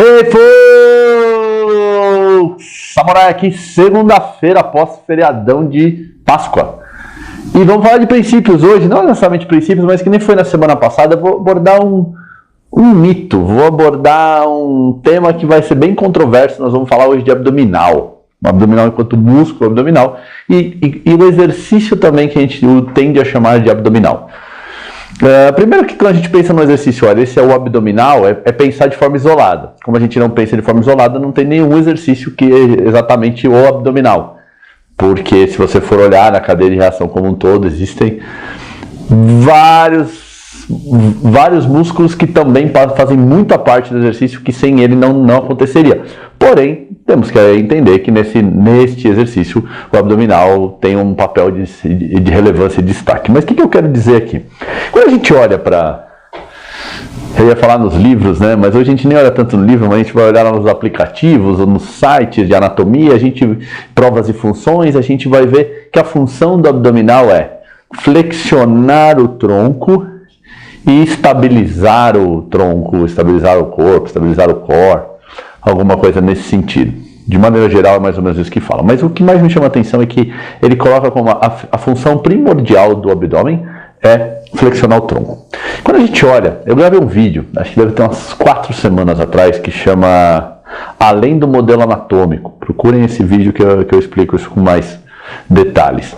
E aí, folks! Samurai aqui, segunda-feira após feriadão de Páscoa. E vamos falar de princípios hoje, não necessariamente princípios, mas que nem foi na semana passada. Eu vou abordar um mito, vou abordar um tema que vai ser bem controverso. Nós vamos falar hoje de abdominal. Abdominal enquanto músculo abdominal e o exercício também que a gente tende a chamar de abdominal. Primeiro que quando a gente pensa no exercício, olha, esse é o abdominal, é pensar de forma isolada. Como a gente não pensa de forma isolada, não tem nenhum exercício que é exatamente o abdominal. Porque se você for olhar na cadeia de reação como um todo, existem vários músculos que também fazem muita parte do exercício que sem ele não aconteceria. Porém, temos que entender que neste exercício o abdominal tem um papel de relevância e destaque. Mas o que eu quero dizer aqui? Quando a gente olha para... Eu ia falar nos livros, né? Mas hoje a gente nem olha tanto no livro, mas a gente vai olhar nos aplicativos ou nos sites de anatomia, provas e funções, a gente vai ver que a função do abdominal é flexionar o tronco e estabilizar o tronco, estabilizar o corpo, estabilizar o core, alguma coisa nesse sentido. De maneira geral é mais ou menos isso que fala. Mas o que mais me chama a atenção é que ele coloca como a função primordial do abdômen é flexionar o tronco. Quando a gente olha, eu gravei um vídeo, acho que deve ter umas 4 semanas atrás, que chama Além do Modelo Anatômico. Procurem esse vídeo que eu explico isso com mais detalhes.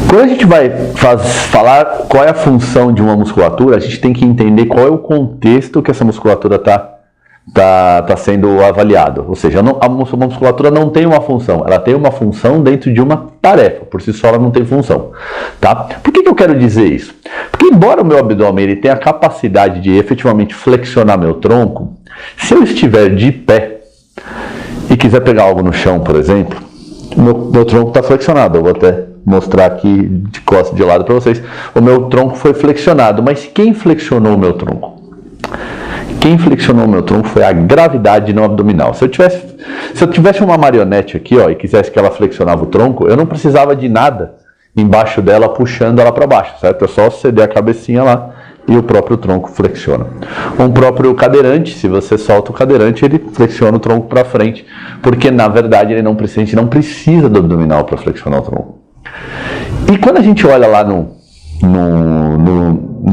Quando a gente vai falar qual é a função de uma musculatura, a gente tem que entender qual é o contexto que essa musculatura está sendo avaliado. Ou seja, a musculatura não tem uma função, ela tem uma função dentro de uma tarefa, por si só ela não tem função. Tá? Por que eu quero dizer isso? Porque embora o meu abdômen ele tenha a capacidade de efetivamente flexionar meu tronco, se eu estiver de pé e quiser pegar algo no chão, por exemplo, meu tronco está flexionado. Eu vou até mostrar aqui de costas de lado para vocês. O meu tronco foi flexionado, mas quem flexionou o meu tronco? Quem flexionou o meu tronco foi a gravidade não abdominal. Se eu tivesse uma marionete aqui, ó, e quisesse que ela flexionava o tronco, eu não precisava de nada embaixo dela puxando ela para baixo, certo? É só ceder a cabecinha lá e o próprio tronco flexiona. Um próprio cadeirante, se você solta o cadeirante, ele flexiona o tronco para frente, porque na verdade a gente não precisa do abdominal para flexionar o tronco. E quando a gente olha lá no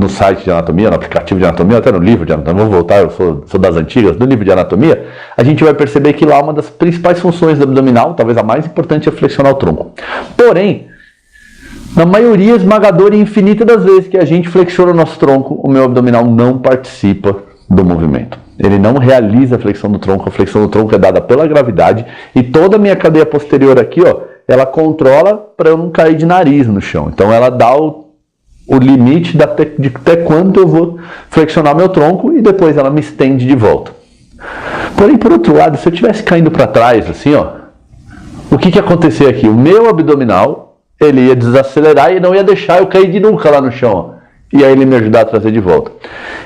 site de anatomia, no aplicativo de anatomia, até no livro de anatomia, vou voltar, eu sou das antigas, do livro de anatomia, a gente vai perceber que lá uma das principais funções do abdominal, talvez a mais importante, é flexionar o tronco. Porém, na maioria esmagadora e infinita das vezes que a gente flexiona o nosso tronco, o meu abdominal não participa do movimento. Ele não realiza a flexão do tronco é dada pela gravidade e toda a minha cadeia posterior aqui, ó, ela controla para eu não cair de nariz no chão. Então ela dá o limite de até quanto eu vou flexionar meu tronco e depois ela me estende de volta. Porém, por outro lado, se eu estivesse caindo para trás, assim, ó, o que ia acontecer aqui? O meu abdominal, ele ia desacelerar e não ia deixar eu cair de nuca lá no chão, ó, e aí ele me ajudar a trazer de volta.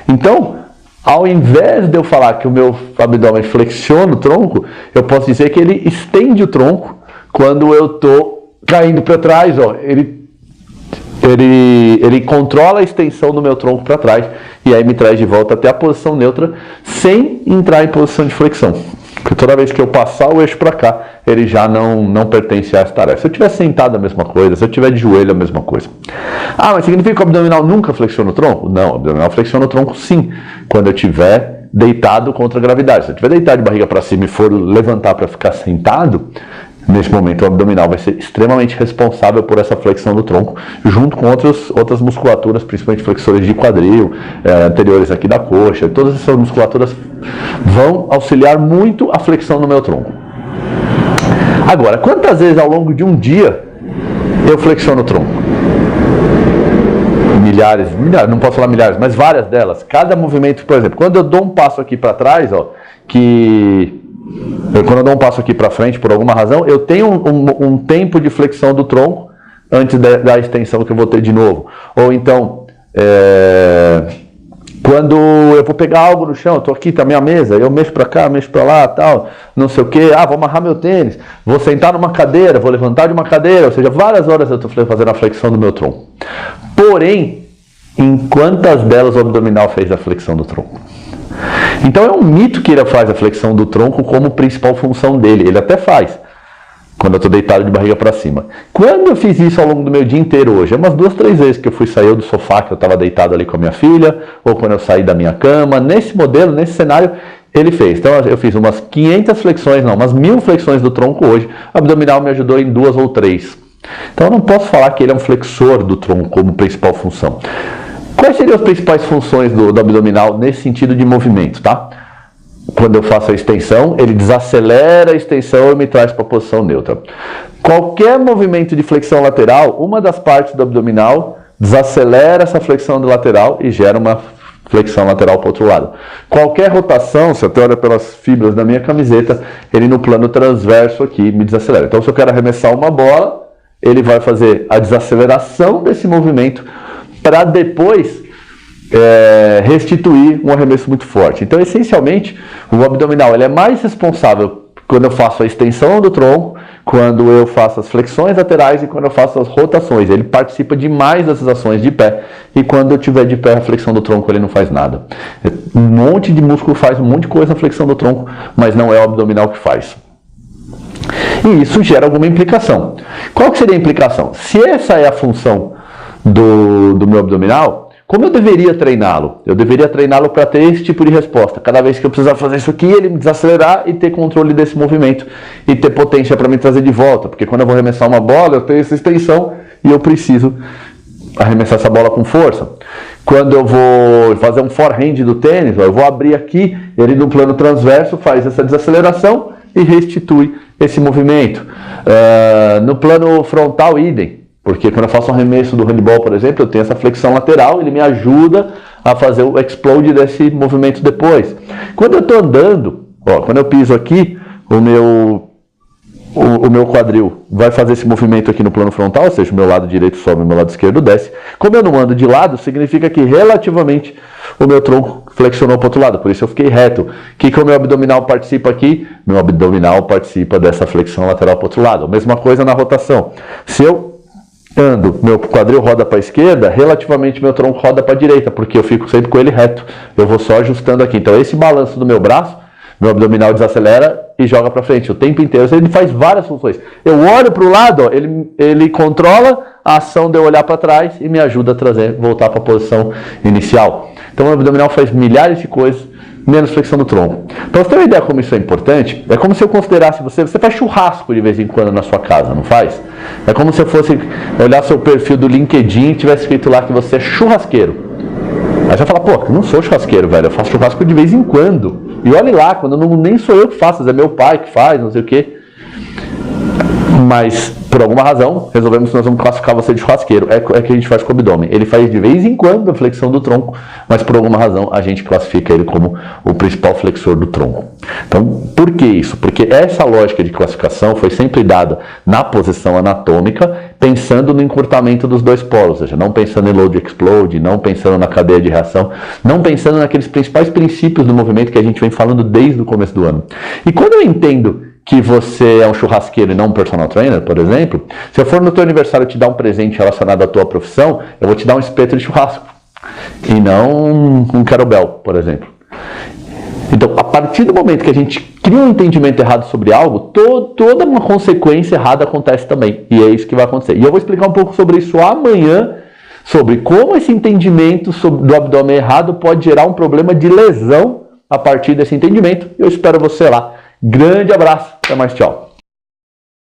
Então, ao invés de eu falar que o meu abdômen flexiona o tronco, eu posso dizer que ele estende o tronco quando eu estou caindo para trás, ó, ele controla a extensão do meu tronco para trás e aí me traz de volta até a posição neutra sem entrar em posição de flexão. Porque toda vez que eu passar o eixo para cá, ele já não pertence a essa tarefa. Se eu estiver sentado, a mesma coisa. Se eu estiver de joelho, a mesma coisa. Ah, mas significa que o abdominal nunca flexiona o tronco? Não, o abdominal flexiona o tronco sim, quando eu estiver deitado contra a gravidade. Se eu estiver deitado de barriga para cima e for levantar para ficar sentado, nesse momento o abdominal vai ser extremamente responsável por essa flexão do tronco, junto com outras musculaturas, principalmente flexores de quadril, anteriores aqui da coxa. Todas essas musculaturas vão auxiliar muito a flexão do meu tronco. Agora, quantas vezes ao longo de um dia eu flexiono o tronco? Milhares, não posso falar milhares, mas várias delas. Cada movimento, por exemplo, quando eu dou um passo aqui para trás, ó, quando eu dou um passo aqui para frente, por alguma razão, eu tenho um tempo de flexão do tronco antes da extensão que eu vou ter de novo. Ou então, quando eu vou pegar algo no chão, eu estou aqui, está a minha mesa, eu mexo para cá, mexo para lá, tal, não sei o que, vou amarrar meu tênis, vou sentar numa cadeira, vou levantar de uma cadeira, ou seja, várias horas eu estou fazendo a flexão do meu tronco. Porém, em quantas delas o abdominal fez a flexão do tronco? Então é um mito que ele faz a flexão do tronco como principal função dele. Ele até faz, quando eu estou deitado de barriga para cima. Quando eu fiz isso ao longo do meu dia inteiro hoje? É umas 2, 3 vezes que eu saí do sofá, que eu estava deitado ali com a minha filha, ou quando eu saí da minha cama. Nesse modelo, nesse cenário, ele fez. Então eu fiz umas 500 flexões, não, umas 1000 flexões do tronco hoje. O abdominal me ajudou em 2 ou 3. Então eu não posso falar que ele é um flexor do tronco como principal função. Quais seriam as principais funções do abdominal nesse sentido de movimento, tá? Quando eu faço a extensão, ele desacelera a extensão e me traz para a posição neutra. Qualquer movimento de flexão lateral, uma das partes do abdominal desacelera essa flexão do lateral e gera uma flexão lateral para o outro lado. Qualquer rotação, se eu olho pelas fibras da minha camiseta, ele no plano transverso aqui me desacelera. Então, se eu quero arremessar uma bola, ele vai fazer a desaceleração desse movimento para depois restituir um arremesso muito forte. Então, essencialmente, o abdominal ele é mais responsável quando eu faço a extensão do tronco, quando eu faço as flexões laterais e quando eu faço as rotações. Ele participa demais dessas ações de pé, e quando eu tiver de pé a flexão do tronco ele não faz nada. Um monte de músculo faz um monte de coisa na flexão do tronco, mas não é o abdominal que faz. E isso gera alguma implicação. Qual que seria a implicação? Se essa é a função do meu abdominal, como eu deveria treiná-lo? Eu deveria treiná-lo para ter esse tipo de resposta. Cada vez que eu precisar fazer isso aqui, ele me desacelerar e ter controle desse movimento e ter potência para me trazer de volta. Porque quando eu vou arremessar uma bola, eu tenho essa extensão e eu preciso arremessar essa bola com força. Quando eu vou fazer um forehand do tênis, eu vou abrir aqui, ele no plano transverso faz essa desaceleração e restitui esse movimento. No plano frontal, idem. Porque quando eu faço um arremesso do handball, por exemplo, eu tenho essa flexão lateral, ele me ajuda a fazer o explode desse movimento depois. Quando eu estou andando, quando eu piso aqui, o meu quadril vai fazer esse movimento aqui no plano frontal, ou seja, o meu lado direito sobe, o meu lado esquerdo desce. Como eu não ando de lado, significa que relativamente o meu tronco flexionou para o outro lado, por isso eu fiquei reto. O que o meu abdominal participa aqui? Meu abdominal participa dessa flexão lateral para o outro lado. A mesma coisa na rotação. Se eu ando, meu quadril roda para a esquerda, relativamente meu tronco roda para a direita, porque eu fico sempre com ele reto. Eu vou só ajustando aqui. Então esse balanço do meu braço, meu abdominal desacelera e joga para frente o tempo inteiro. Ele faz várias funções. Eu olho para o lado, ele controla a ação de eu olhar para trás e me ajuda a voltar para a posição inicial. Então o abdominal faz milhares de coisas, menos flexão do tronco. Então, você tem uma ideia como isso é importante? É como se eu considerasse você faz churrasco de vez em quando na sua casa, não faz? É como se eu fosse olhar seu perfil do LinkedIn e tivesse escrito lá que você é churrasqueiro. Aí você fala, pô, eu não sou churrasqueiro, velho, eu faço churrasco de vez em quando. E olhe lá, quando nem sou eu que faço, é meu pai que faz, não sei o quê. Mas, por alguma razão, resolvemos que nós vamos classificar você de churrasqueiro. É que a gente faz com o abdômen. Ele faz de vez em quando a flexão do tronco, mas por alguma razão a gente classifica ele como o principal flexor do tronco. Então, por que isso? Porque essa lógica de classificação foi sempre dada na posição anatômica, pensando no encurtamento dos dois polos, ou seja, não pensando em load explode, não pensando na cadeia de reação, não pensando naqueles principais princípios do movimento que a gente vem falando desde o começo do ano. E quando eu entendo que você é um churrasqueiro e não um personal trainer, por exemplo, se eu for no teu aniversário te dar um presente relacionado à tua profissão, eu vou te dar um espeto de churrasco e não um kettlebell, por exemplo. Então, a partir do momento que a gente cria um entendimento errado sobre algo, toda uma consequência errada acontece também, e é isso que vai acontecer. E eu vou explicar um pouco sobre isso amanhã, sobre como esse entendimento do abdômen errado pode gerar um problema de lesão a partir desse entendimento. Eu espero você lá. Grande abraço, até mais, tchau.